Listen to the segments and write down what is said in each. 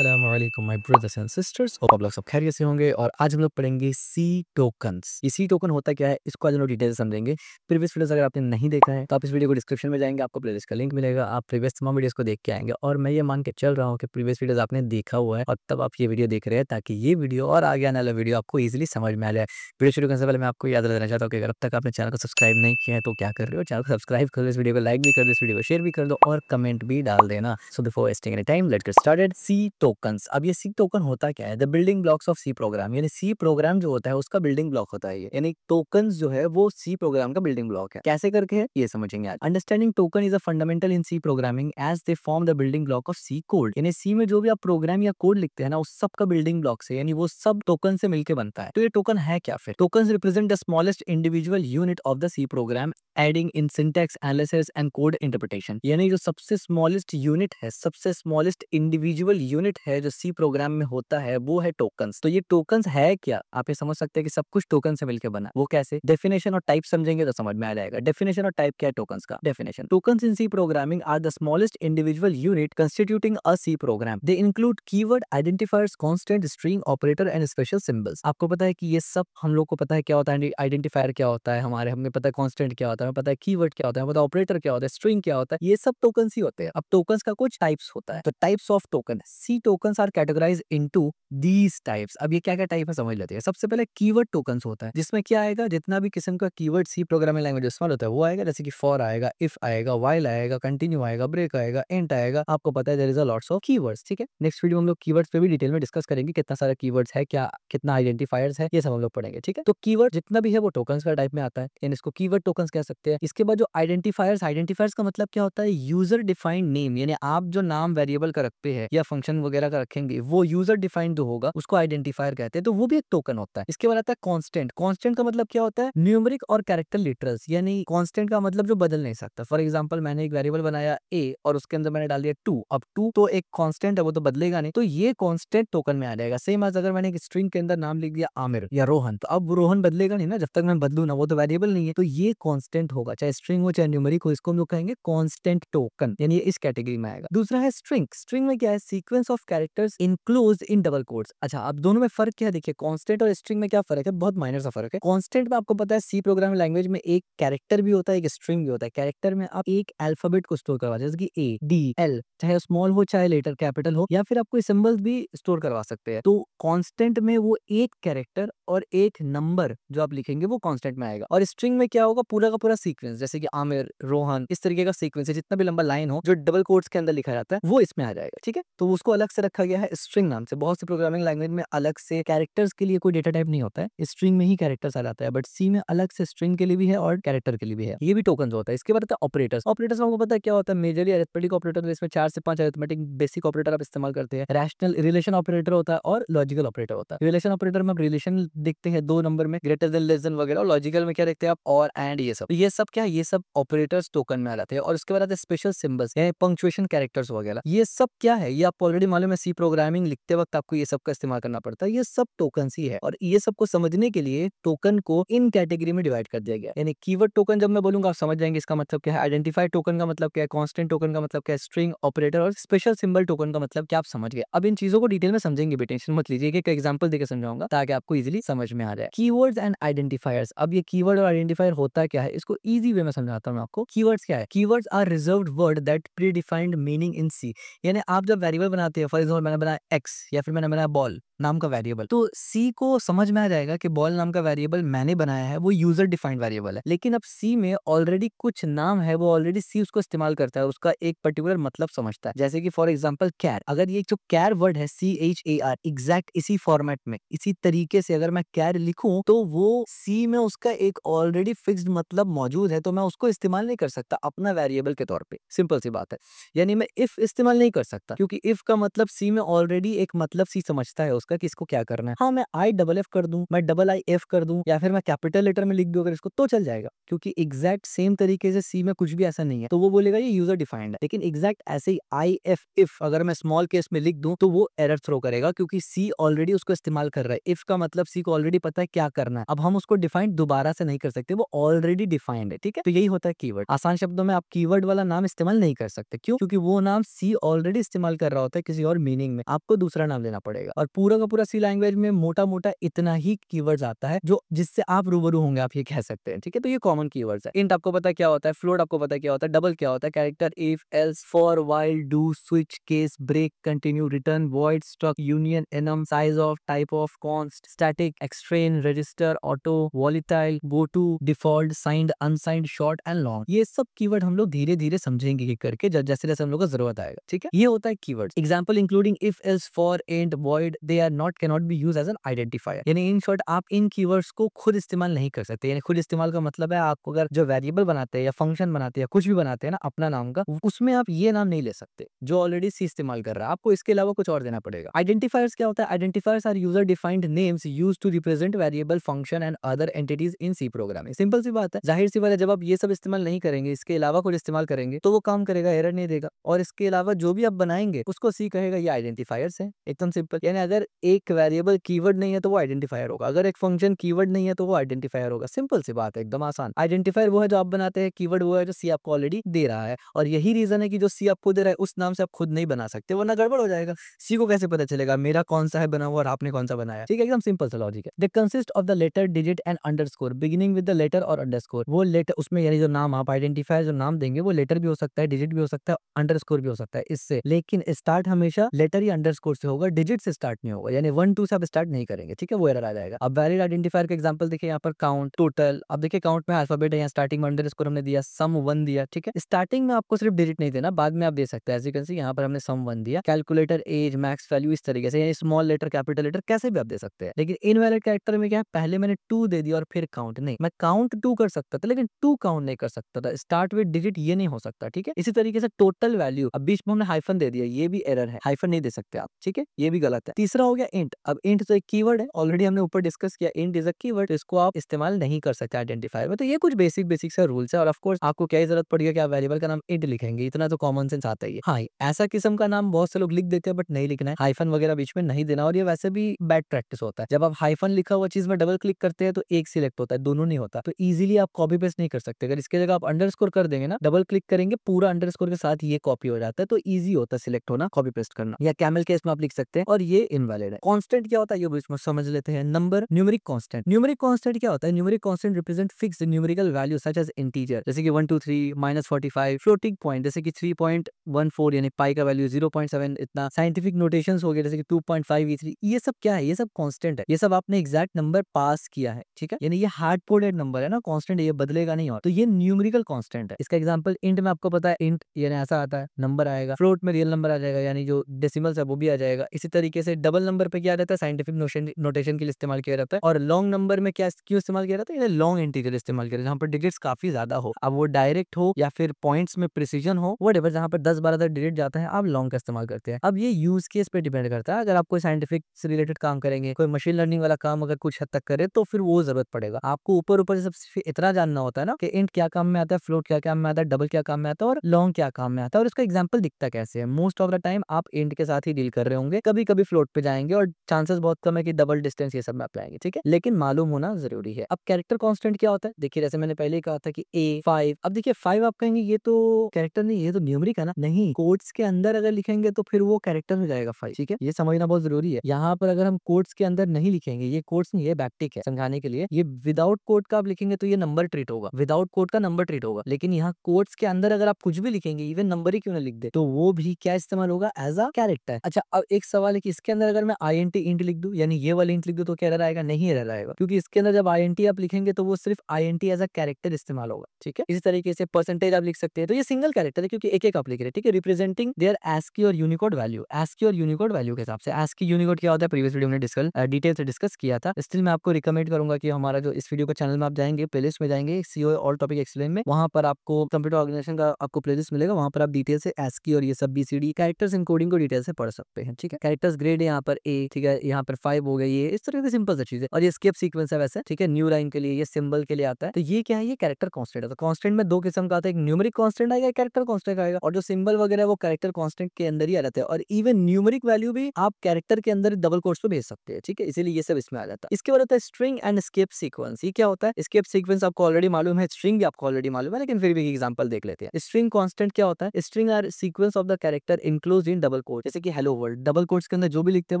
अस्सलाम वालेकुम my brothers and sisters. Hope आप लोग सब खैरियत से होंगे। और आज हम लोग पढ़ेंगे सी टोकन्स। ये सी टोकन होता क्या है, इसको आज हम लोग डिटेल से समझेंगे। प्रीवियस वीडियोस अगर आपने नहीं देखा है तो आप इस वीडियो को डिस्क्रिप्शन में जाएंगे, आपको प्लेलिस्ट का लिंक मिलेगा। आप प्रीवियस तमाम वीडियोस को देख के आएंगे और मैं ये मान के चल रहा हूँ कि प्रीवियस वीडियोस आपने देखा हुआ है और तब आप ये वीडियो देख रहे हैं ताकि ये वीडियो और आगे आने वाला वीडियो आपको ईजिली समझ में आ जाए। वीडियो शुरू करने से पहले मैं आपको याद दिलाना चाहता हूँ कि अगर अब तक आपने चैनल को सब्सक्राइब नहीं किया है तो क्या कर रहे हो, चैनल को सब्सक्राइब कर दो, इस वीडियो को लाइक भी कर दो, इस वीडियो को शेयर भी कर दो और कमेंट भी डाल देना। So before wasting any time let's get started. C tokens. अब ये सी टोकन होता क्या है? The building blocks of C program, यानी सी प्रोग्राम जो होता है उसका बिल्डिंग ब्लॉक होता है ये, यानी टोकन्स जो है वो सी प्रोग्राम का बिल्डिंग ब्लॉक है। कैसे करके है ये समझेंगे आज। Understanding token is a fundamental in C programming as they form the building block of C code. यानी सी में जो भी आप प्रोग्राम या कोड लिखते हैं ना, उस सब का बिल्डिंग ब्लॉक से, यानी वो सब टोकन से मिलकर बनता है। तो ये टोकन है क्या फिर? Tokens represent the smallest individual unit of the C program aiding in syntax analysis and code interpretation. यानी जो सबसे स्मॉलेस्ट यूनिट है, सबसे स्मॉलेस्ट इंडिविजुअल यूनिट है जो सी प्रोग्राम में होता है, वो है टोकन्स। तो ये टोकन्स है क्या? आप ये समझ सकते हैं कि सब कुछ टोकन से मिलकर बना। वो कैसे? डेफिनेशन और टाइप समझेंगे तो समझ में आ जाएगा। डेफिनेशन और टाइप क्या है टोकन्स का? Definition: tokens in C programming are the smallest individual unit constituting a C program. They include keyword, identifiers, constant, string, operator and special symbols. आपको पता है कि ये सब हम लोग को पता है क्या होता है। आइडेंटिफायर क्या होता है हमारे, हमें पता है कांस्टेंट क्या होता है, हमें पता है कीवर्ड क्या होता है, हमें पता है ऑपरेटर क्या होता है, स्ट्रिंग क्या होता है। ये सब टोकन्स ही होते हैं। अब टोकन्स का कुछ टाइप्स होता है। तो types of token: C tokens are categorized into these types. अब ये क्या क्या टाइप है समझ लेते हैं। सबसे पहले कीवर्ड टोकन्स होता है, जिसमें क्या आएगा, जितना भी किस्म का कीवर्ड सी प्रोग्रामिंग लैंग्वेज इस्तेमाल होता है वो आएगा। जैसे कि फॉर आएगा, इफ आएगा, व्हाइल आएगा, कंटिन्यू आएगा, ब्रेक आएगा, एंड आएगा। आपको पता है there is a lots of keywords. ठीक है, नेक्स्ट वीडियो में हम लोग कीवर्ड्स पे भी डिटेल में डिस्कस करेंगे, कितना सारा कीवर्ड्स है, क्या कितना आइडेंटिफायर्स है, ये सब हम लोग पढ़ेंगे। ठीक है, तो कीवर्ड जितना भी है वो टोकन्स का टाइप में आता है, यानी इसको कीवर्ड टोकन्स कह सकते हैं। इसके बाद जो आइडेंटिफायर्स, आइडेंटिफायर्स का मतलब क्या होता है? यूजर डिफाइंड नेम, यानी आप जो नाम वेरिएबल का रखते हैं या फंक्शन वगैरह का रखेंगे, वो यूजर डिफाइंड जो होगा उसको आइडेंटिफायर कहते हैं। तो वो भी एक टोकन होता है। इसके बाद आता है कांस्टेंट। कांस्टेंट का मतलब क्या होता है? न्यूमेरिक और कैरेक्टर लिटरल्स, यानी कांस्टेंट का मतलब जो बदल नहीं सकता। फॉर एग्जांपल मैंने एक वेरिएबल बनाया a और उसके अंदर मैंने डाल दिया 2। अब 2 तो एक कांस्टेंट है, वो तो बदलेगा नहीं, तो ये कांस्टेंट टोकन में आ जाएगा। सेम एज अगर मैंने एक स्ट्रिंग के अंदर नाम लिख दिया आमिर या रोहन, तो अब रोहन बदलेगा नहीं ना, जब तक मैं बदलू ना, वो तो वेरिएबल नहीं है, तो ये कांस्टेंट होगा, चाहे स्ट्रिंग हो चाहे न्यूमेरिक हो। इसको हम लोग कहेंगे कांस्टेंट टोकन, यानी ये इस कैटेगरी में आएगा। दूसरा है स्ट्रिंग। स्ट्रिंग में क्या है? Sequence of characters enclosed in double quotes. अच्छा, अब दोनों में फर्क क्या है? देखिए, कांस्टेंट और स्ट्रिंग में क्या फर्क है? बहुत माइनर सा फर्क है। कांस्टेंट में आपको पता है सी प्रोग्रामिंग लैंग्वेज में एक कैरेक्टर भी होता है, एक स्ट्रिंग भी होता है। कैरेक्टर में आप एक अल्फाबेट को स्टोर करवाते हैं, जैसे कि ए, डी, एल, चाहे स्मॉल हो चाहे लेटर कैपिटल हो, या फिर आप कोई सिंबल्स भी स्टोर करवा सकते हैं। तो कांस्टेंट में वो एक कैरेक्टर और एक नंबर जो आप लिखेंगे वो कांस्टेंट में आएगा। और स्ट्रिंग में क्या होगा? पूरा का पूरा सीक्वेंस, जैसे कि आमिर, रोहन, इस तरीके का सीक्वेंस है, जितना भी लंबा लाइन हो जो डबल कोट्स के अंदर लिखा जाता है वो इसमें आ जाएगा। ठीक है, तो उसको अलग से रखा गया है स्ट्रिंग नाम से। बहुत सी प्रोग्रामिंग लैंग्वेज में अलग से कैरेक्टर्स के लिए कोई डेटा टाइप नहीं होता है, स्ट्रिंग में ही कैरेक्टर्स आ जाता है, बट सी में अलग से स्ट्रिंग के लिए भी है और कैरेक्टर के लिए भी है। ये भी टोकन होता है। इसके बाद आता है ऑपरेटर्स। ऑपरेटर्स आपको पता है क्या होता है? मेजरली अरिथमेटिक ऑपरेटर, इसमें 4 से 5 अरिथमेटिक बेसिक ऑपरेटर आप इस्तेमाल करते हैं। रैशनल रिलेशन ऑपरेटर होता है और लॉजिकल ऑपरेटर होता है। रिलेशन ऑपरेटर में आप रिलेशन देखते हैं 2 नंबर में, ग्रेटर देन, लेस देन वगैरह, और लॉजिकल में क्या देखते हैं आप? और एंड, ये सब। तो ये सब क्या है? ये सब ऑपरेटर्स टोकन में आ जाते हैं। और उसके बाद आते हैं स्पेशल सिंबल्स, यानी पंक्चुएशन कैरेक्टर्स वगैरह। ये सब क्या है? ये आपको ऑलरेडी मालूम है, सी प्रोग्रामिंग लिखते वक्त आपको ये सब का इस्तेमाल करना पड़ता है। ये सब टोकन्स ही है। और ये सब को समझने के लिए टोकन को इन कैटेगरी में डिवाइड कर दिया गया, यानी कीवर्ड टोकन जब मैं बोलूंगा आप समझ जाएंगे इसका मतलब क्या है। आइडेंटिफाई टोकन का मतलब क्या है, कांस्टेंट टोकन का मतलब क्या है, स्ट्रिंग, ऑपरेटर और स्पेशल सिंबल टोकन का मतलब क्या, आप समझ गए। अब इन चीजों को डिटेल में समझेंगे भी, टेंशन मत लीजिए। एक एग्जांपल देकर समझाऊंगा ताकि आपको इजीली समझ में आ जाए। Keywords and identifiers. अब ये कीवर्ड और आइडेंटिफायर होता क्या है, इसको इजी वे में समझाता हूं आपको। कीवर्ड्स क्या है? Keywords are reserved word that predefined meaning in C. यानी आप जब वेरिएबल बनाते हैं, फॉर एग्जांपल मैंने बनाया एक्स या फिर मैंने बनाया बॉल नाम का वेरिएबल, तो सी को समझ में आ जाएगा कि बॉल नाम का वेरिएबल मैंने बनाया है, वो यूजर डिफाइंड वेरिएबल है। लेकिन अब सी में ऑलरेडी कुछ नाम है, वो ऑलरेडी सी उसको इस्तेमाल करता है, उसका एक पर्टिकुलर मतलब समझता है। जैसे कि फॉर एग्जांपल कैर, अगर ये जो कैर वर्ड है CHAR, एग्जैक्ट इसी फॉर्मेट में, इसी तरीके से अगर मैं कैर लिखूं तो वो सी में उसका एक ऑलरेडी फिक्स्ड मतलब मौजूद है, तो मैं उसको इस्तेमाल नहीं कर सकता अपना वेरिएबल के तौर पे। सिंपल सी बात है। यानी मैं इफ इस्तेमाल नहीं कर सकता, क्योंकि इफ का मतलब सी में ऑलरेडी एक मतलब सी समझता है उसका कि इसको क्या करना है। हाँ, मैं आई डबल एफ कर दूं, मैं डबल आई एफ कर दूं, या फिर मैं कैपिटल लेटर में लिख दूं अगर इसको, तो चल जाएगा, क्योंकि एग्जैक्ट सेम तरीके से सी में कुछ भी ऐसा नहीं है, तो वो बोलेगा ये यूजर डिफाइंड है। लेकिन एग्जैक्ट ऐसे ही आई एफ इफ अगर मैं स्मॉल केस में लिख दूं तो वो एरर थ्रो करेगा, क्योंकि सी ऑलरेडी उसको इस्तेमाल कर रहा है। इफ का मतलब सी को ऑलरेडी पता है क्या करना है, अब हम उसको डिफाइंड दोबारा से नहीं कर सकते, वो ऑलरेडी डिफाइंड है। ठीक है, तो यही होता है कीवर्ड। आसान शब्दों में आप कीवर्ड वाला नाम इस्तेमाल नहीं कर सकते। क्यों? क्योंकि वो नाम सी ऑलरेडी इस्तेमाल कर रहा होता है किसी और मीनिंग में, आपको दूसरा नाम लेना पड़ेगा। और पूरा का पूरा सी लैंग्वेज में मोटा मोटा इतना ही कीवर्ड्स आता है जो जिससे आप रूबरू होंगे, आप ये कह सकते हैं। ठीक है, तो ये कॉमन कीवर्ड्स है। इंट आपको पता है क्या होता है, फ्लोट आपको पता है क्या होता है, डबल क्या होता है, character, if, else, for, while, do, switch, case, break, continue, return, void, struct, union, enum, size of, type of, const, static, extern, register, auto, volatile, go to, default, signed, unsigned, short and long. ये सब keyword हम लोग धीरे धीरे समझेंगे कि करके जैसे जैसे हम लोग को जरूरत आएगा। ठीक है, ये होता है keyword. Example including if, else, for, and, void, they are not, can not be used as an identifier. यानी इन शॉर्ट आप इन कीवर्ड्स को खुद इस्तेमाल नहीं कर सकते। यानी खुद इस्तेमाल का मतलब है आपको अगर जो वेरिएबल बनाते हैं या फंक्शन बनाते हैं या कुछ भी बनाते हैं ना अपना नाम का, उसमें आप ये नाम नहीं ले सकते जो ऑलरेडी सी इस्तेमाल कर रहा है, आपको इसके अलावा कुछ और देना पड़ेगा। आइडेंटिफायर्स क्या होता है? Identifiers are user defined names used to represent variable, function and other entities in C programming. Simple सी बात है, जाहिर सी बात है, जब आप ये सब इस्तेमाल नहीं करेंगे, इसके अलावा कुछ इस्तेमाल करेंगे तो वो काम करेगा, एरर नहीं देगा। और इसके अलावा जो भी आप बनाएंगे उसको सी कहेगा ये आइडेंटिफायर्स है। एकदम सिंपल। यानी अगर एक वेरिएबल कीवर्ड नहीं है तो वो आइडेंटिफायर होगा, अगर एक फंक्शन कीवर्ड नहीं है तो वो आइडेंटिफायर होगा। सिंपल सी बात है, एकदम आसान। आइडेंटिफायर वो है जो आप बनाते हैं, कीवर्ड वो है जो सी आपको ऑलरेडी दे रहा है। और यही रीजन है कि जो सी आपको दे रहा है उस नाम से आप खुद नहीं बना सकते, वरना गड़बड़ हो जाएगा। सी को कैसे पता चलेगा मेरा कौन सा है बना हुआ और आपने कौन सा बनाया? ठीक है, एकदम सिंपल सा लॉजिक है। They consist of the letter, digit and underscore beginning with the letter और अंडरस्कोर। वो लेटर उसमें, यानी जो नाम आप आइडेंटिफायर जो नाम देंगे वो लेटर भी हो सकता है, डिजिट भी हो सकता है, अंडरस्कोर भी हो सकता है इससे। लेकिन स्टार्ट हमेशा लेटर या अंडरस्कोर से होगा, डिजिट से स्टार्ट नहीं होगा। यानी 1 2 से आप स्टार्ट नहीं करेंगे। ठीक है, वो एरर आ जाएगा। अब वैलिड आइडेंटिफायर का एग्जांपल देखिए यहाँ पर, काउंट, टोटल। अब देखिए काउंट में अल्फाबेट है, यहाँ स्टार्टिंग में अंडरस्कोर हमने दिया, सम 1 दिया। ठीक है, स्टार्टिंग में आपको सिर्फ डिजिट नहीं देना, बाद में आप दे सकते हैं। एज यू कैन सी यहाँ पर हमने सम 1 दिया, कैलकुलेटर, एज, मैक्स वैल्यू, इस तरीके से। स्मॉल लेटर, कैपिटल लेटर, कैसे भी आप दे सकते हैं। लेकिन इनवैलिड कैरेक्टर में क्या है, पहले मैंने 2 दे दिया और फिर काउंट नहीं। मैं काउंट 2 कर सकता था लेकिन 2 काउंट नहीं कर सकता था। स्टार्ट विद डिजिट ये नहीं हो सकता। ठीक है, इसी तरीके से टोटल वैल्यू, अब बीच में हमने हाइफन दे दिया, ये भी एरर है, हाइफन नहीं दे सकते आप। ठीक है, ये भी गलत है। तीसरा हो गया इंट। अब इंट तो एक कीवर्ड है, ऑलरेडी हमने ऊपर डिस्कस किया, इंट इज अ कीवर्ड, तो इसको आप इस्तेमाल नहीं कर सकते आइडेंटिफायर में। तो ये कुछ बेसिक बेसिक सा रूल्स है। और ऑफ कोर्स आपको क्या जरूरत पड़ेगी कि आप वेरिएबल का नाम इंट लिखेंगे, इतना तो कॉमन सेंस आता ही है। हाँ, ऐसा किस्म का नाम बहुत से लोग लिख देते हैं बट नहीं लिखना है, हाइफन वगैरह बीच में नहीं देना। और ये वैसे भी बैड प्रैक्टिस होता है। जब आप हाइफन लिखा हुआ चीज में डबल क्लिक करते हैं तो एक सिलेक्ट होता है, दोनों नहीं होता। तो इजीली आप कॉपी पेस्ट नहीं कर सकते। अगर इसके जगह आप अंडरस्कोर कर देंगे ना, डबल क्लिक करेंगे, पूरा अंडरस्कोर के साथ ये कॉपी हो जाता है, तो इजी होता है सिलेक्ट होना, कॉपी पेस्ट करना। या कैमल केस में आप लिख सकते हैं, और ये इनवैलिड है। कांस्टेंट क्या होता है ये बीच में समझ लेते हैं। Number, numeric constant. Numeric constant क्या होता है? Numeric constant represent fixed numerical value such as integer, जैसे कि 1 2 3 -45। फ्लोटिंग पॉइंट जैसे कि 3.14 यानी पाई का वैल्यू 0.7 इतना। साइंटिफिक नोटेशंस हो गए जैसे कि 2.5 ये सब क्या है? ये सब कांस्टेंट है, ये सब आपने एग्जैक्ट नंबर पास किया है। ठीक है, यानी ये हार्ड कोडेड नंबर है ना, कांस्टेंट, ये बदलेगा नहीं। और तो ये न्यूमेरिकल कांस्टेंट है। इसका एग्जांपल इंट में आपको पता है, इंट यानी ऐसा आता है, नंबर आएगा। फ्लोट में रियल नंबर आ जाएगा, यानी जो डेसिमल्स है वो भी आ जाएगा। इसी तरीके से डबल नंबर पे क्या रहता है, साइंटिफिक नोटेशन के लिए इस्तेमाल किया जाता है। और लॉन्ग नंबर में क्या क्यों इस्तेमाल किया जाता है? लॉन्ग इंटीजर इस्तेमाल किया जाता है, जहाँ पर डिजिट्स काफी ज्यादा हो। अब वो डायरेक्ट हो या फिर पॉइंट्स में प्रिसीजन हो, व्हाटएवर, जहाँ पर 10-12 तक डिजिट जाता है, आप लॉन्ग का इस्तेमाल करते हैं। अब ये यूज केस पे डिपेंड करता है। अगर आप कोई साइंटिफिक से रिलेटेड काम करेंगे, कोई मशीन लर्निंग वाला काम अगर कुछ हद तक करे, तो फिर वो जरूरत पड़ेगा। आपको ऊपर ऊपर से सिर्फ इतना जानना होता है ना कि इंट क्या काम में आता है, फ्लोट क्या काम में आता है, डबल क्या काम में आता है और लॉन्ग क्या काम में आता है। और इसका एग्जांपल दिखता कैसे है? मोस्ट ऑफ द टाइम आप इंट के साथ ही डील कर रहे होंगे, कभी कभी फ्लोट पे जाएंगे, और चांसेस बहुत कम है कि डबल डिस्टेंस ये सब में अप्लाई आएंगे। ठीक है, लेकिन मालूम होना जरूरी है। अब कैरेक्टर कांस्टेंट क्या होता है? देखिए, जैसे मैंने पहले ही कहा था कि A5। अब देखिए 5 आप कहेंगे ये तो कैरेक्टर नहीं, ये तो न्यूमेरिक है ना। नहीं, कोट्स के अंदर अगर लिखेंगे तो फिर वो कैरेक्टर हो जाएगा 5। ठीक है, ये समझना बहुत जरूरी है। यहाँ पर अगर हम कोट्स के अंदर नहीं लिखेंगे, ये कोट्स नहीं, ये बैकटिक है समझाने के लिए। ये विदाउट कोट का आप लिखेंगे तो ये नंबर ट्रीट होगा, विदाउट कोट का नंबर ट्रीट होगा। लेकिन यहाँ कोट्स के अंदर अगर आप कुछ भी लिखेंगे, इवन नंबर ही क्यों ना लिख दे, तो वो भी क्या इस्तेमाल होगा? As a character. अच्छा, अब एक सवाल है कि इसके अंदर अगर मैं INT इंट लिख दूं, यानी ये वाली इंट लिख दूं, तो क्या एरर आएगा? नहीं एरर आएगा, क्योंकि इसके अंदर जब INT आप लिखेंगे तो वो सिर्फ INT एज अ कैरेक्टर इस्तेमाल होगा। ठीक है, इसी तरीके से परसेंटेज आप लिख सकते हैं, तो ये सिंगल कैरेक्टर है क्योंकि एक एक आप लिख रहे हैं। ठीक है, रिप्रेजेंटिंग देयर ASCII और यूनिकोड वैल्यू। ASCII और यूनिकोड वैल्यू के हिसाब से। ASCII यूनिकोड क्या होता है प्रीवियस वीडियो में डिटेल से डिस्कस किया था। स्टिल मैं आपको रिकमेंड करूंगा कि हमारा जो इस वीडियो का चैनल में आप जाएंगे, प्लेलिस्ट में जाएंगे, CO ऑल टॉपिक एक्सप्लेन में, वहां पर आपको कंप्यूटर ऑर्गेनाइजेशन का आपको प्लेलिस्ट मिलेगा, वहां पर आप डिटेल से ASCII और ये सब BCD कैरेक्टर्स इनकोडिंग को डिटेल से पढ़ सकते हैं। ठीक है, कैरेक्टर्स ग्रेड है यहाँ पर ए, ठीक है, यहाँ पर 5 हो गया, ये इस तरह की सिंपल सा चीज है। और ये स्केप सीक्वेंस है वैसे, ठीक है, न्यू लाइन के लिए, ये सिंबल के लिए आता है। तो ये क्या है, ये कैरेक्टर कांस्टेंट है। तो कांस्टेंट में दो किस्म का आता है, एक न्यूमेरिक कांस्टेंट आएगा, एक कैरेक्टर कांस्टेंट आएगा, और जो सिंबल वगैरह वो कैरेक्टर कांस्टेंट के अंदर ही आ जाते हैं। और इवन न्यूमेरिक वैल्यू भी आप कैरेक्टर के अंदर डबल कोट्स पे भेज सकते हैं, ठीक है, इसीलिए ये सब इसमें आ जाता है। इसके बाद होता है स्ट्रिंग एंड स्केप सीक्वेंस। ये क्या होता है, स्केप सीक्वेंस आपको ऑलरेडी मालूम है, स्ट्रिंग भी आपको ऑलरेडी मालूम है, लेकिन फिर भी एग्जांपल देख लेते हैं। स्ट्रिंग कांस्टेंट क्या होता है, string are sequence of the character enclosed in double quote, जैसे कि हेलो वर्ल्ड, डबल कोट्स के अंदर जो भी लिखते हैं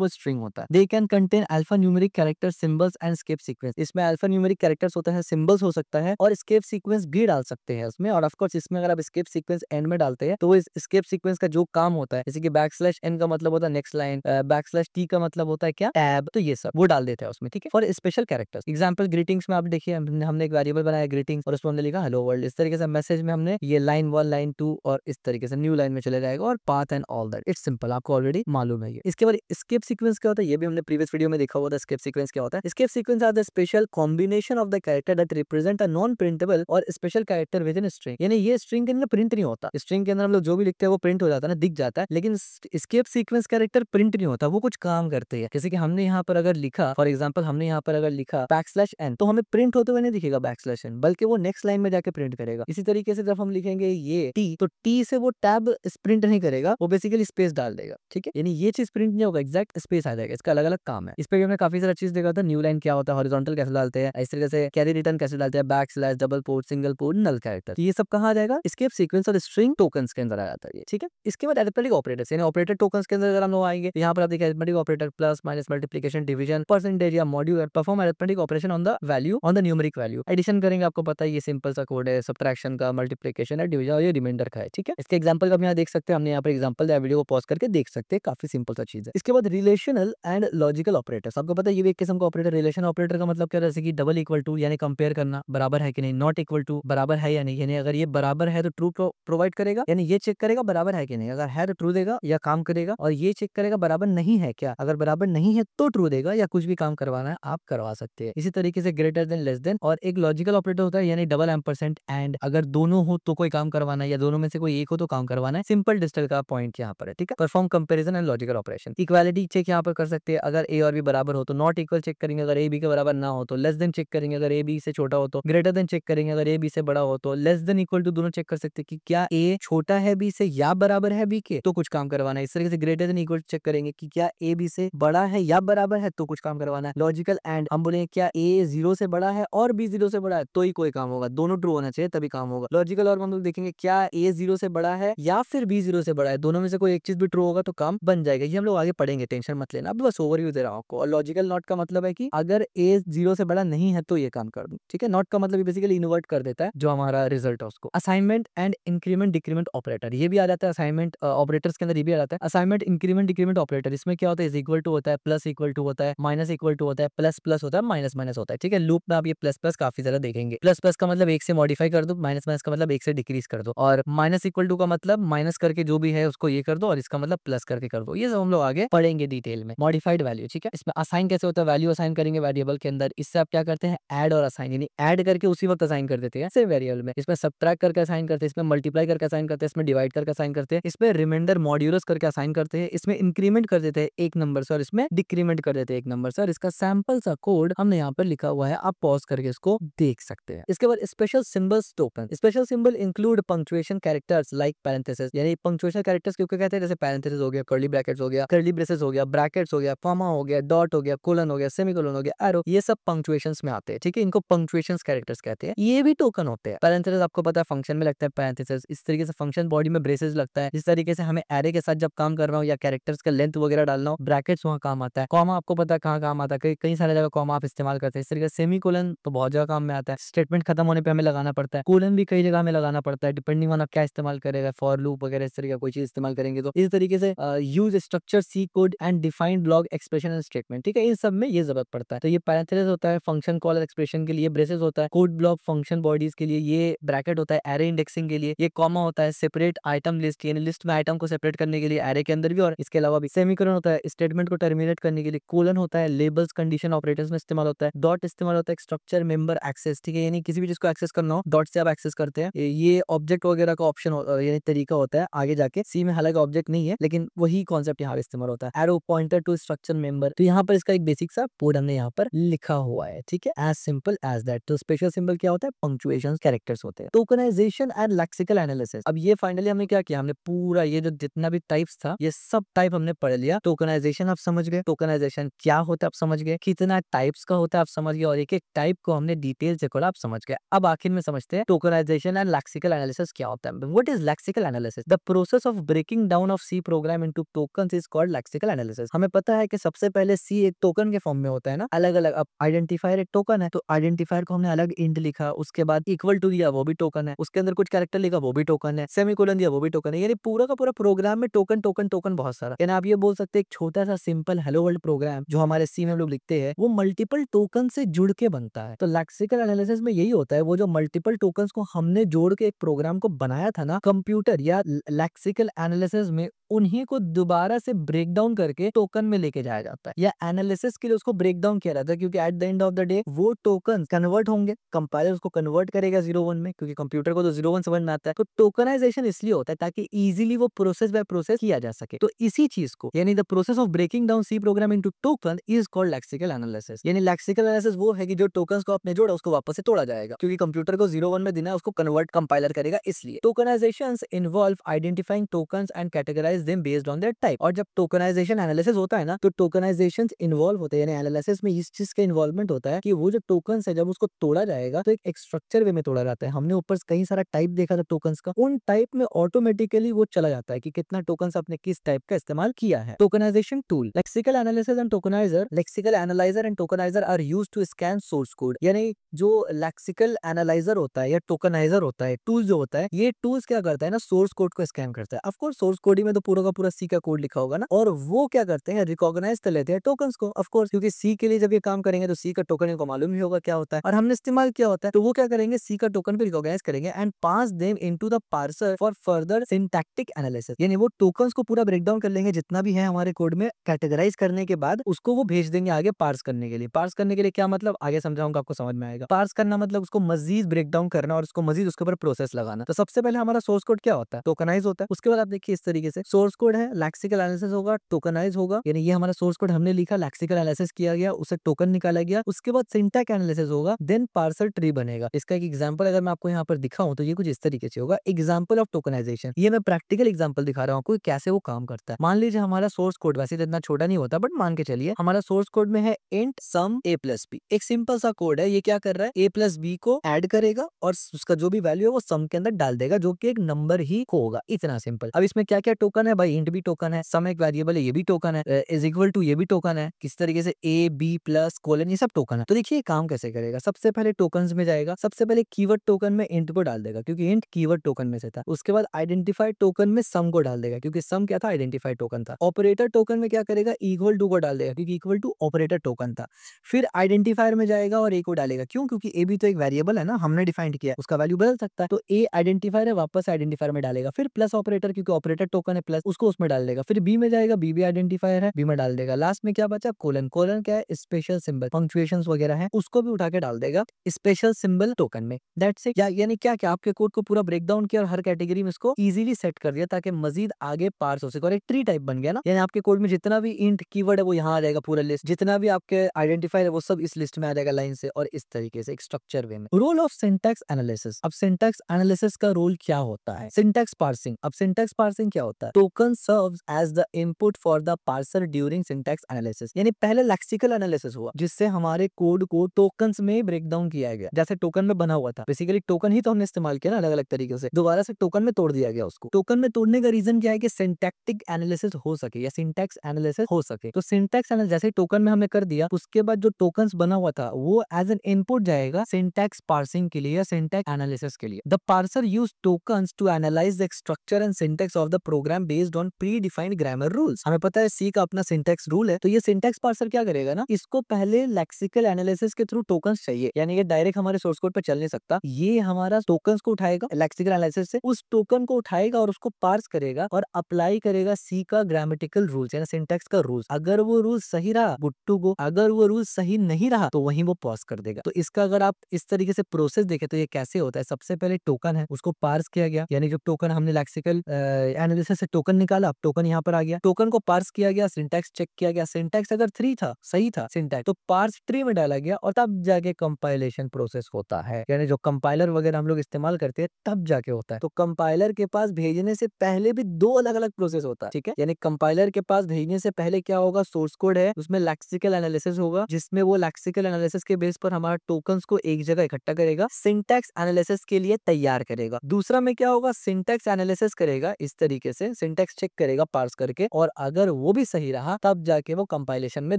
वो स्ट्रिंग होता है। They can contain alpha numeric character, symbols and escape sequence. इसमें अल्फा न्यूमेरिक कैरेक्टर्स होता है, सिंबल्स हो सकता है, और स्केप सीक्वेंस भी डाल सकते हैं उसमें। और ऑफ कोर्स इसमें अगर आप स्केप सीक्वेंस एंड में डालते हैं तो वो इस स्केप सीक्वेंस का जो काम होता है, जैसे कि बैकस्लैश n का मतलब होता है नेक्स्ट लाइन, बैकस्लैश t का मतलब होता है क्या, टैब, तो ये सब वो डाल देते हैं उसमें, ठीक है, for special characters. Example greetings में आप देखिए, हमने एक वेरिएबल बनाया ग्रीटिंग्स, और उसमें हमने लिखा हेलो वर्ल्ड। इस तरीके से मैसेज में हमने ये लाइन 1 लाइन 2 और इस तरीके से न्यू लाइन में चले जाएगा, और path and all that, it's simple, आपको ऑलरेडी मालूम है ये। इसके बाद स्केप सीक्वेंस क्या होता है, ये भी हमने प्रीवियस वीडियो में देखा हुआ था। स्केप सीक्वेंस क्या होता है, escape sequence are the special combination of the character that represent a non printable और special character within string. यानी ये स्ट्रिंग के अंदर प्रिंट नहीं होता, स्ट्रिंग के अंदर हम लोग जो भी लिखते हैं वो प्रिंट हो जाता है ना, दिख जाता है, लेकिन स्केप सीक्वेंस कैरेक्टर प्रिंट नहीं होता, वो कुछ काम करते हैं। जैसे कि हमने यहाँ पर अगर लिखा, फॉर एग्जांपल हमने यहाँ पर अगर लिखा \n, तो हमें प्रिंट होते हुए नहीं दिखेगा \n, बल्कि वो नेक्स्ट लाइन में जाके प्रिंट करेगा। इसी तरीके से जब हम लिखेंगे ये t, तो t से वो टैब प्रिंट नहीं करेगा, वो बेसिकली स्पेस डाल देगा, ठीक है, यानी ये चीज प्रिंट नहीं होगा, एग्जैक्ट स्पेस आ जाएगा। इसका अलग अलग काम है। इस पे भी हमने काफी सारा चीज देखा था, न्यू लाइन क्या होता है, हॉरिजॉन्टल कैसे डालते हैं, इस तरीके से कैरी रिटर्न कैसे डालते हैं, backslash, double quote, single quote, null character, ये सब कहाँ आ जाएगा, स्केप सीक्वेंस और स्ट्रिंग टोकन्स के अंदर आ जाता है ये, ठीक है। इसके बाद अरिथमेटिक ऑपरेटर्स, यानी ऑपरेटर टोकन्स के अंदर अगर हम लोग आएंगे, तो यहाँ पर आप देखिए arithmetic operator, plus, minus, multiplication, division, percentage या module, perform arithmetic operation on the value on the numeric value. Addition करेंगे, आपको पता है ये सिंपल सा कोड है, सब्ट्रैक्शन का, मल्टीप्लिकेशन है, डिवीजन और ये रिमाइंडर का है, ठीक है। इसके एग्जांपल आप यहाँ देख सकते हैं, हमने यहाँ पर एग्जांपल दिया, वीडियो को पॉज करके देख सकते हैं, काफी सिंपल सा चीज है। इसके बाद रिलेशनल एंड लॉजिकल ऑपरेटर्स, आपको पता है ये भी एक किस्म का ऑपरेटर। रिलेशन ऑपरेटर का मतलब क्या, जैसे कि डबल इक्वल टू यानी कंपेयर करना, बराबर है कि नहीं, नॉट इक्वल टू बराबर है या नहीं, यानी अगर ये बराबर है तो ट्रू प्रोवाइड करेगा, यानी ये चेक करेगा बराबर है कि नहीं, अगर है तो ट्रू देगा या काम करेगा, और ये चेक करेगा बराबर नहीं है क्या, अगर बराबर नहीं है तो ट्रू देगा, या कुछ भी काम करवाना है आप करवा सकते हैं। इसी तरीके से ग्रेटर देन, लेस देन, और एक लॉजिकल ऑपरेटर होता है, यानी डबल एम्परसेंट एंड, अगर दोनों हो तो कोई काम करवाना है, या दोनों में से कोई एक हो तो काम करवाना है। सिंपल डिजिटल का पॉइंट यहाँ पर है, ठीक है। Perform comparison and logical operation, equality check यहाँ पर कर सकते हैं, अगर ए और बी बराबर हो तो नॉट इक्वल चेक करेंगे, अगर ए बी के बराबर ना हो तो लेस देन चेक करेंगे, अगर ए बी से छोटा हो तो ग्रेटर देन चेक करेंगे, अगर ए बी से बड़ा हो तो लेस देन इक्वल टू, दोनों चेक कर सकते हैं कि क्या ए छोटा है बी से या बराबर है बी के, तो कुछ काम करवाना है। इस तरीके से ग्रेटर देन इक्वल चेक करेंगे कि क्या ए बी से बड़ा है या बराबर है, तो कुछ काम करवाना है। लॉजिकल एंड, हम बोले क्या ए 0 से बड़ा है और बी 0 से बड़ा है तो ही कोई काम होगा, दोनों ट्रू होना चाहिए तभी काम होगा। लॉजिकल और हम लोग देखेंगे क्या ए 0 से बड़ा है या फिर बी 0 से बड़ा है, दोनों में से कोई एक चीज भी ट्रू होगा तो काम बन जाएगा। ये हम लोग आगे पढ़ेंगे, टेंशन मत लेना, अब बस ओवरव्यू दे रहा हूं आपको। और लॉजिकल नॉट का मतलब है कि अगर ए 0 से बड़ा नहीं है तो ये काम कर दूं, ठीक है। नॉट का मतलब बेसिकली इन्वर्ट कर देता है जो हमारा रिजल्ट है उसको। Assignment and increment decrement operator, ये भी आ जाता है असाइनमेंट ऑपरेटर्स के अंदर, ये भी आ जाता है असाइनमेंट इंक्रीमेंट डिक्रीमेंट ऑपरेटर। इसमें क्या होता है, इज इक्वल टू होता है, प्लस इक्वल टू होता है, माइनस इक्वल टू होता है, प्लस प्लस होता है, माइनस माइनस होता है, ठीक है। लूप में आप ये प्लस प्लस काफी ज्यादा देखेंगे। प्लस प्लस का मतलब एक से मॉडिफाई कर दो, माइनस माइनस का मतलब एक से डिक्रीज कर दो, और माइनस इक्वल टू का मतलब माइनस करके जो भी है उसको ये कर दो, और इसका मतलब प्लस करके कर दो। ये सब हम लोग आगे पढ़ेंगे डिटेल में। मॉडिफाइड वैल्यू, ठीक है। इसमें असाइन कैसे होता है, वैल्यू असाइन करेंगे वेरिएबल के अंदर, इससे आप क्या करते हैं, ऐड और असाइन, यानी ऐड करके उसी वक्त असाइन कर देते हैं सेम वेरिएबल में। इसमें सब्ट्रैक्ट करके असाइन करते हैं, इसमें मल्टीप्लाई करके असाइन करते हैं, इसमें डिवाइड करके असाइन करते हैं, इसमें रिमाइंडर मॉड्यूलस करके असाइन करते हैं, इसमें इंक्रीमेंट कर देते हैं एक नंबर से, और इसमें डिक्रीमेंट कर देते हैं एक नंबर से। और इसका सैंपल सा कोड हमने यहाँ पर लिखा हुआ है, आप पॉज करके इसको देख सकते हैं। इसके बाद special symbols token, special symbol include punctuation characters like parenthesis, यानी पंक्चुएशन कैरेक्टर्स क्यों कहते हैं, जैसे पैरेंथेसिस हो गया, कर्ली ब्रैकेट्स हो गया, कर्ली ब्रेसेस हो गया, ब्रैकेट्स हो गया, कॉमा हो गया, डॉट हो गया, कोलन हो गया, सेमीकोलन हो गया, एरो, ये सब पंक्चुएशंस में आते हैं, ठीक है। इनको पंक्चुएशंस कैरेक्टर्स कहते हैं, ये भी टोकन होते हैं। पैरेंथेसिस आपको पता है फंक्शन में लगता है पैरेंथेसिस, इस तरीके से फंक्शन बॉडी में ब्रेसेस लगता है। जिस तरीके से हमें एरे के साथ जब काम कर रहा हूँ या कैरेक्टर्स का लेंथ वगैरह डालना हो, ब्रैकेट्स वहाँ काम आता है। कॉमा आपको पता है कहाँ काम आता है, कई सारे जगह कॉमा आप इस्तेमाल करते हैं। इस तरीके से सेमीकोलन तो बहुत जगह काम में आता है, स्टेटमेंट खत्म होने पे हमें लगाना पड़ता है। कोलन भी कई जगह में लगाना पड़ता है, डिपेंडिंग ऑन आप क्या इस्तेमाल करेगा, फॉर लूप वगैरह इस तरीके कोई चीज इस्तेमाल करेंगे तो। इस तरीके से use structure C code and defined block expression and statement, ठीक है, इन सब में ये जरूरत पड़ता है। तो ये पैरेंथेसिस होता है फंक्शन कॉल और एक्सप्रेशन के लिए, ब्रेसेस होता है कोड ब्लॉक फंक्शन बॉडीज के लिए, ये ब्रैकेट होता है एरे इंडेक्सिंग के लिए, ये कॉमा होता है सेपरेट आइटम लिस्ट, यानी लिस्ट में आइटम को सेपरेट करने के लिए एरे के अंदर भी, और इसके अलावा भी सेमीकोलन होता है स्टेटमेंट को टर्मिनेट करने के लिए, कोलन होता है लेबल्स कंडीशन ऑपरेटर्स में इस्तेमाल होता है, डॉट इस्तेमाल होता है स्ट्रक्चर मेंबर एक्सेस, ठीक है, यानी किसी भी चीज को एक्सेस करना हो डॉट से आप एक्सेस करते हैं। ये ऑब्जेक्ट वगैरह का ऑप्शन यानी तरीका होता है आगे जाके, सी में हालांकि ऑब्जेक्ट नहीं है लेकिन वही कॉन्सेप्ट यहाँ पे इस्तेमाल होता है। Arrow pointer to structure member. तो यहाँ पर इसका एक बेसिक सा कोड हमने यहाँ पर लिखा हुआ है, ठीक है, एज सिंपल एज दैट। तो स्पेशल सिंबल क्या होता है, पंक्चुएशन कैरेक्टर्स होते हैं। टोकनाइजेशन एंड लेक्सिकल एनालिसिस, अब ये फाइनली हमने क्या किया, हमने पूरा ये जो जितना भी टाइप्स था ये सब टाइप हमने पढ़ लिया। टोकनाइजेशन आप समझ गए, टोकनाइजेशन क्या होता है आप समझ गए, कितना टाइप्स का होता है आप समझ गए, और एक एक टाइप को हमने डिटेल से खोला आप समझ गए। अब आखिर में समझते हैं टोकनाइजेशन एंड लेक्सिकल एनालिसिस क्या होता है। What is lexical analysis? The process of breaking down of C program into tokens is called lexical analysis. हमें पता है कि सबसे पहले सी एक टोकन के फॉर्म में होता है ना, अलग अलग। अब आइडेंटिफायर एक टोकन है, तो आइडेंटिफायर को हमने अलग इंट लिखा, उसके बाद इक्वल टू दिया वो भी टोकन है, उसके अंदर कुछ कैरेक्टर लिखा वो भी टोकन है, सेमीकोलन दिया वो भी टोकन है। यानी पूरा का पूरा प्रोग्राम में टोकन टोकन टोकन बहुत सारा। यानी आप ये बोल सकते हैं एक छोटा सा सिंपल हेलो वर्ल्ड प्रोग्राम जो हमारे सी में हम लोग लिखते हैं वो मल्टीपल टोकन से जुड़ के बनता है। तो लेक्सिकल एनालिसिस में यही होता है, वो जो मल्टीपल टोकन्स को हमने जोड़ के एक प्रोग्राम को बनाया था ना, कंप्यूटर या लेक्सिकल एनालिसिस में उन्हीं को दोबारा से ब्रेक डाउन करके टोकन में लेके जाया जाता है, या एनालिसिस के लिए उसको ब्रेक डाउन किया जाता है, क्योंकि at the end of the day वो टोकन कन्वर्ट होंगे, कंपाइलर उसको कन्वर्ट करेगा 0-1 में, क्योंकि कंप्यूटर को तो 0-1 समझ में आता है। तो टोकनाइजेशन इसलिए होता है ताकि इजीली वो प्रोसेस बाय प्रोसेस किया जा सके। तो इसी चीज को यानी the process of breaking down C program into token is called lexical analysis. यानी लेक्सिकल एनालिसिस वो है कि जो टोकन्स को आपने जोड़ा उसको वापस से तोड़ा जाएगा, क्योंकि कंप्यूटर को 0-1 में देना है, उसको कन्वर्ट कंपाइलर करेगा। इसलिए tokenisations involve identifying tokens and categorise them based on their type. और जब टोकनाइजेशन एनालिसिस होता है ना, तो टोकनाइजेशन इन्वॉल्व होते हैं, यानी एनालिसिस में इस चीज का इन्वॉल्वमेंट होता है कि वो जो टोकन्स है जब उसको तोड़ा जाएगा तो एक स्ट्रक्चर वे में तोड़ा जाता है। हमने ऊपर कई सारा टाइप देखा था टोकन्स का, उन टाइप में ऑटोमेटिकली वो चला जाता है कि कितना टोकन्स आपने किस टाइप का इस्तेमाल किया है। Tokenisation tool, lexical analysis and tokeniser, lexical analyser and tokeniser are used to scan source code. यानी जो लेक्सिकल एनालाइजर होता है या टोकनाइजर होता है, टूल जो होता है, ये टूल्स क्या करता है ना, सोर्स कोड को स्कैन करता है। ऑफ कोर्स सोर्स कोड ही में तो पूरा का पूरा सी का कोड लिखा होगा ना, और वो क्या करते हैं, रिकॉग्नाइज कर लेते हैं टोकन्स को। ऑफ कोर्स क्योंकि सी के लिए जब ये काम करेंगे तो सी का टोकन इनको मालूम ही होगा क्या होता है और हमने इस्तेमाल किया होता है, तो वो क्या करेंगे, सी का टोकन को रिकॉग्नाइज करेंगे and pass them into the parser for further syntactic analysis. यानी वो टोकन्स को पूरा ब्रेक डाउन कर लेंगे जितना भी है हमारे कोड में, कैटेगराइज करने के बाद उसको वो भेज देंगे आगे पार्स करने के लिए। पार्स करने के लिए क्या मतलब, आगे समझाऊंगा, आपको समझ में आएगा। पार्स करना मतलब उसको मजीद ब्रेक डाउन करना और उसको मजीद उसके ऊपर प्रोसेस लगाना। तो सबसे पहले हमारा सोर्स कोड क्या होता है, टोकनाइज होता है। उसके बाद आप देखिए इस तरीके से सोर्स कोड है, लेक्सिकल एनालिसिस होगा, टोकनाइज होगा, यानी ये हमारा सोर्स कोड हमने लिखा, लेक्सिकल एनालिसिस किया गया, उसे टोकन निकाला गया, उसके बाद सिंटैक्स एनालिसिस होगा, देन पार्सर ट्री बनेगा। इसका एक एग्जांपल अगर मैं आपको यहाँ पर दिखाऊं तो ये कुछ इस तरीके से होगा, एग्जांपल ऑफ टोकनाइजेशन। ये मैं प्रैक्टिकल एग्जांपल दिखा रहा हूँ आपको कैसे वो काम करता है। मान लीजिए हमारा सोर्स कोड, वैसे तो इतना छोटा नहीं होता बट मान के चलिए हमारा सोर्स कोड में है int sum a plus B. एक सिंपल सा कोड है, ये क्या कर रहा है, a प्लस बी को ऐड करेगा और उसका जो भी वैल्यू है वो सम के अंदर डाल देगा, जो कि एक नंबर ही होगा, इतना सिंपल। अब इसमें क्या क्या टोकन है भाई, इंट भी टोकन है, सम एक वेरिएबल है ये भी टोकन है, इज इक्वल टू ये भी टोकन है, किस तरीके से a b प्लस कोलन ये सब टोकन है। तो देखिए काम कैसे करेगा, सबसे पहले टोकन्स में जाएगा, सबसे पहले कीवर्ड टोकन में इंट को डाल देगा क्योंकि इंट कीवर्ड टोकन में से था। उसके बाद आइडेंटिफाइड टोकन में सम को डाल देगा क्योंकि सम क्या था, आइडेंटिफाइड टोकन था। ऑपरेटर टोकन में क्या करेगा, इक्वल टू को डाल देगा क्योंकि इक्वल टू ऑपरेटर टोकन था। फिर आइडेंटिफायर में जाएगा और ए को डालेगा, क्यों, क्योंकि ए भी तो एक वेरिएबल है ना, हमने डिफाइंड किया, उसका वैल्यू बदल सकता है। तो ए आइडेंटिफायर है, वापस आइडेंटिफायर में डालेगा। फिर प्लस ऑपरेटर, क्योंकि ऑपरेटर टोकन है प्लस, उसको उसमें डाल देगा। फिर बी में जाएगा, बी भी आइडेंटिफायर है, बी में डाल देगा। लास्ट में क्या बचा, कोलन। कोलन क्या है, स्पेशल सिंबल, पंक्चुएशंस वगैरह है, उसको भी उठा के डाल देगा स्पेशल सिंबल टोकन में। That's it. यानी क्या क्या आपके कोड को पूरा ब्रेक डाउन किया और हर कैटेगरी में इसको इजीली सेट कर दिया ताकि मजीद आगे पार्स हो सके और एक ट्री टाइप बन गया ना। यानी आपके कोड में जितना भी इंट कीवर्ड है वो यहाँ आ जाएगा पूरा लिस्ट, जितना भी आपके आइडेंटिफायर है वो सब इस लिस्ट में आ जाएगा लाइन से, और इस तरीके से एक स्ट्रक्चर वे में। Role of syntax analysis. अब सिंटैक्स एनालिसिस का रोल क्या होता है, सिंटैक्स पार्सिंग। अब सिंटैक्स पार्सिंग क्या होता है, token serves as the input for the parser during syntax analysis. यानी पहले लेक्सिकल एनालिसिस हुआ जिससे हमारे कोड को टोकन्स में ब्रेक डाउन किया गया, जैसे टोकन में बना हुआ था, बेसिकली टोकन ही तो हमने इस्तेमाल किया ना अलग अलग तरीके से, दोबारा से टोकन में तोड़ दिया गया उसको। टोकन में तोड़ने का रीजन क्या है कि सिंटैक्टिक एनालिसिस हो सके या सिंटैक्स एनालिसिस हो सके। तो सिंटैक्स एनालिसिस जैसे टोकन में हमने कर दिया, उसके बाद जो टोकन्स बना हुआ था वो एज एन इनपुट जाएगा सिंटैक्स पार्सिंग के लिए या सिंटैक्स एनालिसिस के लिए। The parser use tokens to analyze the structure and syntax of the program based on predefined grammar rules. हमें पता है सी का अपना सिंटैक्स रूल है, तो ये सिंटैक्स पार्सर क्या करेगा ना, इसको पहले लेक्सिकल एनालिसिस के थ्रू टोकन्स चाहिए, यानी ये डायरेक्ट हमारे सोर्स कोड पे चल नहीं सकता। ये हमारा टोकन्स को उठाएगा लेक्सिकल एनालिसिस से, उस टोकन को उठाएगा और उसको पार्स करेगा और अप्लाई करेगा सी का ग्रामेटिकल रूल्स यानी सिंटैक्स का रूल्स। अगर वो रूल सही रहा गुड टू गो, अगर वो रूल सही नहीं रहा तो वहीं वो पॉज कर देगा। तो इसका अगर आप इस तरीके से प्रोसेस देखें तो ये कैसे होता है, सबसे पहले टोकन है उसको पार्स किया गया, यानी जो टोकन हमने लेक्सिकल एनालिसिस से टोकन निकाला, अब टोकन यहाँ पर आ गया। टोकन को पार्स पार्स किया गया, सिंटैक्स चेक किया गया, सिंटैक्स अगर 3 था, सही था सिंटैक्स, तो पार्स ट्री में डाला गया और तब जाके कंपाइलेशन प्रोसेस होता है। यानी जो कंपाइलर वगैरह हम लोग इस्तेमाल करते हैं तब जाके होता है। तो कंपाइलर के पास भेजने से पहले भी 2 अलग-अलग प्रोसेस होता है, ठीक है? यानी कंपाइलर के पास भेजने से पहले क्या होगा, सोर्स कोड है, उसमें लेक्सिकल एनालिसिस होगा, जिसमें वो लेक्सिकल एनालिसिस के बेस पर हमारा टोकन्स को एक जगह इकट्ठा करेगा, सिंटैक्स एनालिसिस के लिए तैयार करेगा। दूसरा में क्या होगा, सिंटैक्स एनालिसिस करेगा, इस तरीके से सिंटैक्स चेक करेगा पार्स करके, और अगर वो भी सही रहा तब जाके वो कंपाइलेशन में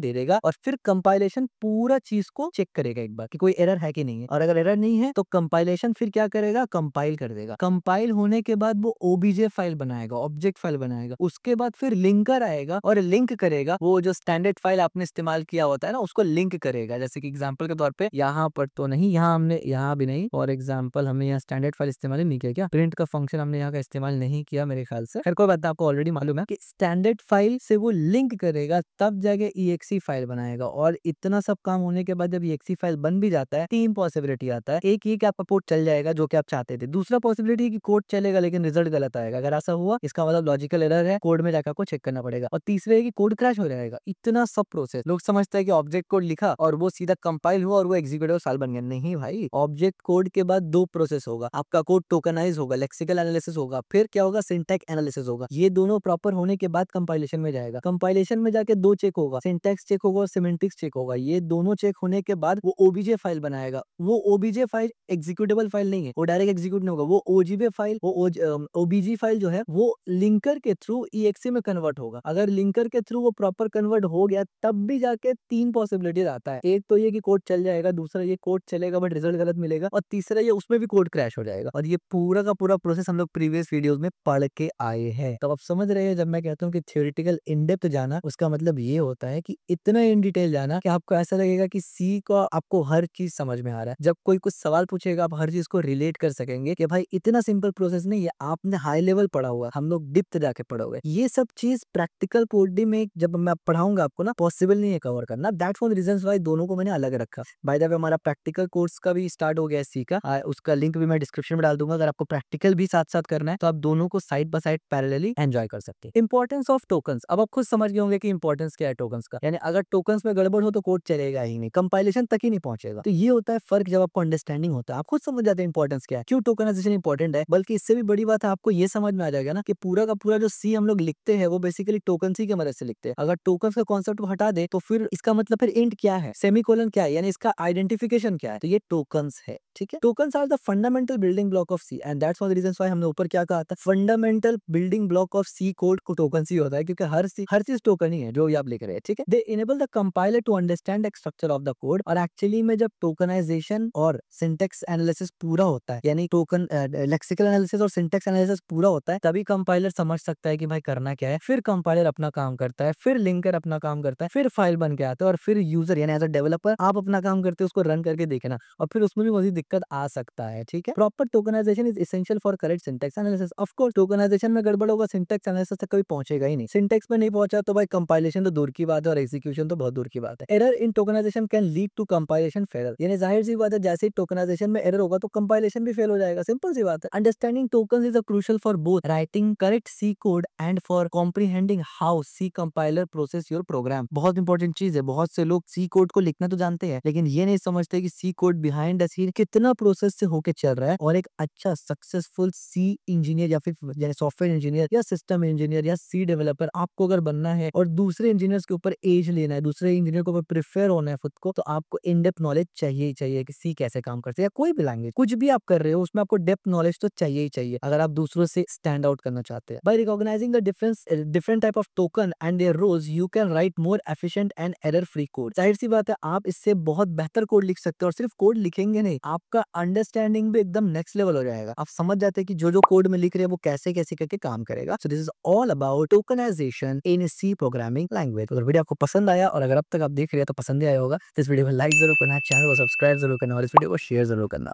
दे देगा, और फिर कंपाइलेशन पूरा चीज को चेक करेगा एक बार कि कोई एरर है कि नहीं है, और अगर एरर नहीं है तो कंपाइलेशन फिर क्या करेगा, कंपाइल कर देगा। कंपाइल होने के बाद वो ओबीजे फाइल बनाएगा, ऑब्जेक्ट फाइल बनाएगा, उसके बाद फिर लिंकर आएगा और लिंक करेगा, वो जो स्टैंडर्ड फाइल आपने इस्तेमाल किया होता है ना, उसको लिंक करेगा। जैसे कि एग्जांपल के तौर पे यहाँ पर तो नहीं, यहाँ हमने, यहाँ भी नहीं, फॉर एग्जांपल हमने यहाँ स्टैंडर्ड फाइल इस्तेमाल नहीं किया, क्या प्रिंट का फंक्शन हमने यहाँ का इस्तेमाल नहीं किया मेरे ख्याल से। खैर कोई बात नहीं, आपको ऑलरेडी मालूम है कि स्टैंडर्ड फाइल से वो लिंक करेगा, तब जाके EXE फाइल बनाएगा। और इतना सब काम होने के बाद जब EXE फाइल बन भी जाता है, 3 पॉसिबिलिटी आता है। एक ये कि आपका कोड चल जाएगा जो कि आप चाहते थे, दूसरा पॉसिबिलिटी है कि कोड चलेगा लेकिन रिजल्ट गलत आएगा। अगर ऐसा हुआ इसका मतलब लॉजिकल एरर है, कोड में जाकर आपको चेक करना पड़ेगा। और तीसरे है कि कोड क्रैश हो जाएगा। इतना सब प्रोसेस लोग समझते हैं कि ऑब्जेक्ट कोड लिखा और वो सीधा कंपाइल हुआ और वो एग्जीक्यूटिव फाइल बन गया। नहीं भाई, ऑब्जेक्ट कोड के बाद 2 प्रोसेस होगा, आपका कोड टोकनाइज होगा, लेक्सिकल एनालिसिस होगा, फिर क्या होगा, सिंटैक्स एनालिसिस होगा। ये दोनों प्रॉपर होने के बाद कंपाइलेशन में जाएगा। कंपाइलेशन में जाके 2 चेक होगा, सिंटैक्स चेक होगा और सिमेंटिक्स चेक होगा। ये दोनों चेक होने के बाद वो ओबीजे फाइल बनाएगा। वो ओबीजे फाइल एग्जीक्यूटेबल फाइल नहीं है, वो डायरेक्ट एग्जीक्यूट नहीं होगा, वो ओजीबे फाइल, वो ओबीजी फाइल जो है वो लिंकर के थ्रू EXE में कन्वर्ट होगा। अगर लिंकर के थ्रू वो प्रॉपर कन्वर्ट हो गया तब भी जाके 3 पॉसिबिलिटीज आता है। एक तो ये कि कोड चल जाएगा, दूसरा ये कोड चलेगा बट रिजल्ट गलत मिलेगा, और तीसरा ये उसमें भी कोड क्रैश हो जाएगा। और ये पूरा का पूरा प्रोसेस हम लोग प्रीवियस वीडियोस में पढ़ के आए हैं। तो आप समझ रहे हैं, जब मैं कहता हूँ कि थ्योरेटिकल इन डेप्थ जाना, उसका मतलब ये होता है कि इतना इन डिटेल जाना कि आपको ऐसा लगेगा कि सी को आपको हर चीज समझ में आ रहा है। जब कोई कुछ सवाल पूछेगा आप हर चीज को रिलेट कर सकेंगे कि भाई इतना सिंपल प्रोसेस नहीं है, आपने हाई लेवल पढ़ा हुआ, हम लोग डिप्थ जाके पढ़ोगे। ये सब चीज प्रैक्टिकल कोडिंग में जब मैं पढ़ाऊंगा आपको ना, पॉसिबल नहीं है कवर करना। दैट्स वन रीजंस व्हाई दोनों को मैंने अलग रखा। बाय द वे हमारा प्रैक्टिकल कोर्स का भी स्टार्ट हो गया है सी का, उसका लिंक भी मैं डिस्क्रिप्शन में डाल दूंगा। अगर आपको प्रैक्टिकल भी साथ साथ करना है तो आप दोनों को side by side parallelly enjoy कर सकते हैं। इंपॉर्टेंस ऑफ टोकन्स, अब आप खुद समझ गए होंगे कि इंपॉर्टेंस क्या है टोकन्स का। यानी अगर टोकन्स में गड़बड़ हो तो कोड चलेगा ही नहीं, कंपाइलेशन तक ही नहीं पहुंचेगा। तो ये होता है फर्क, जब आपको अंडरस्टैंडिंग होता है आप खुद समझ जाते हैं इंपॉर्टेंस क्या है, क्यों टोकनाइजेशन इंपॉर्टेंट है। बल्कि इससे भी बड़ी बात है, आपको ये समझ में आ जाएगा ना कि पूरा का पूरा जो सी हम लोग लिखते हैं वो बेसिकली टोकन सी की मदद से लिखते हैं। अगर टोकन का कॉन्सेप्ट हटा दे तो फिर इसका मतलब फिर इंट क्या है, सेमीकोलन क्या है, यानी इसका आइडेंटिफिकेशन क्या है। तो ये टोकन्स है, ठीक है। Tokens are the fundamental building block of C, and that's one the reasons why हमने ऊपर क्या कहा था, fundamental building block of C code को टोकन सी होता है, क्योंकि हर चीज टोकन ही है जो आप लिख रहे हैं, ठीक है। They enable the compiler to understand the structure of the code. और एक्चुअली में जब टोकनाइजेशन और सिंटैक्स एनालिसिस पूरा होता है, यानी टोकन लेक्सिकल एनालिसिस और सिंटैक्स एनालिसिस पूरा होता है, तभी कंपाइलर समझ सकता है कि भाई करना क्या है। फिर कंपाइलर अपना काम करता है, फिर लिंकर अपना काम करता है, फिर फाइल बन के आता है, और फिर यूजर यानी एज अ डेवलपर आप अपना काम करते हो, उसको रन करके देखना, और फिर उसमें भी मजीद दिक्कत आ सकता है, ठीक है। Proper tokenization is essential for correct syntax analysis. Of course tokenization में गड़बड़ होगा, सिंटैक्स एनालिसिस तक कभी पहुंचेगा ही नहीं। सिंटैक्स में नहीं पहुंचा तो भाई कंपाइलेशन तो दूर की बात है और एग्जीक्यूशन तो बहुत दूर की बात है। Error in tokenization can lead to compilation failure, यानी जाहिर सी बात है, जैसे ही टोकनाइजेशन में एरर होगा तो कंपाइलेशन भी फेल हो जाएगा, सिंपल सी बात है। Understanding tokens is a crucial for both writing correct C code and for comprehending how C compiler process your program. बहुत इंपॉर्टेंट चीज है। बहुत से लोग सी कोड को लिखना तो जानते हैं लेकिन ये नहीं समझते कि C code behind the scene कितना प्रोसेस से होके चल रहा है, और एक अच्छा सक्सेसफुल सी इंजीनियर या फिर सॉफ्टवेयर इंजीनियर या सिस्टम इंजीनियर या सी डेवलपर आपको अगर बनना है और दूसरे इंजीनियर्स के ऊपर एज लेना है, दूसरे इंजीनियर के ऊपर प्रिफेयर होना है खुद को, तो आपको इन डेप्थ नॉलेज चाहिए ही चाहिए कि सी कैसे काम करते हैं, या कोई भी लैंग्वेज कुछ भी आप कर रहे हो उसमें आपको डेप्थ नॉलेज तो चाहिए ही चाहिए अगर आप दूसरों से स्टैंड आउट करना चाहते हैं। By recognizing the different type of token and their roles you can write more efficient and error free code. जाहिर सी बात है, आप इससे बहुत बेहतर कोड लिख सकते हो, और सिर्फ कोड लिखेंगे नहीं, आपका अंडरस्टैंडिंग भी एकदम नेक्स्ट लेवल हो जाएगा। आप समझ जाते हैं कि जो जो कोड में लिख रहे हैं वो कैसे कैसे करके काम करेगा। So this is all about tokenization in C programming language. अगर वीडियो आपको पसंद आया और अगर अब तक आप देख रहे हैं तो पसंद ही आया होगा, तो इस वीडियो को लाइक जरूर करना, चैनल को सब्सक्राइब जरूर करना और इस वीडियो को शेयर जरूर करना।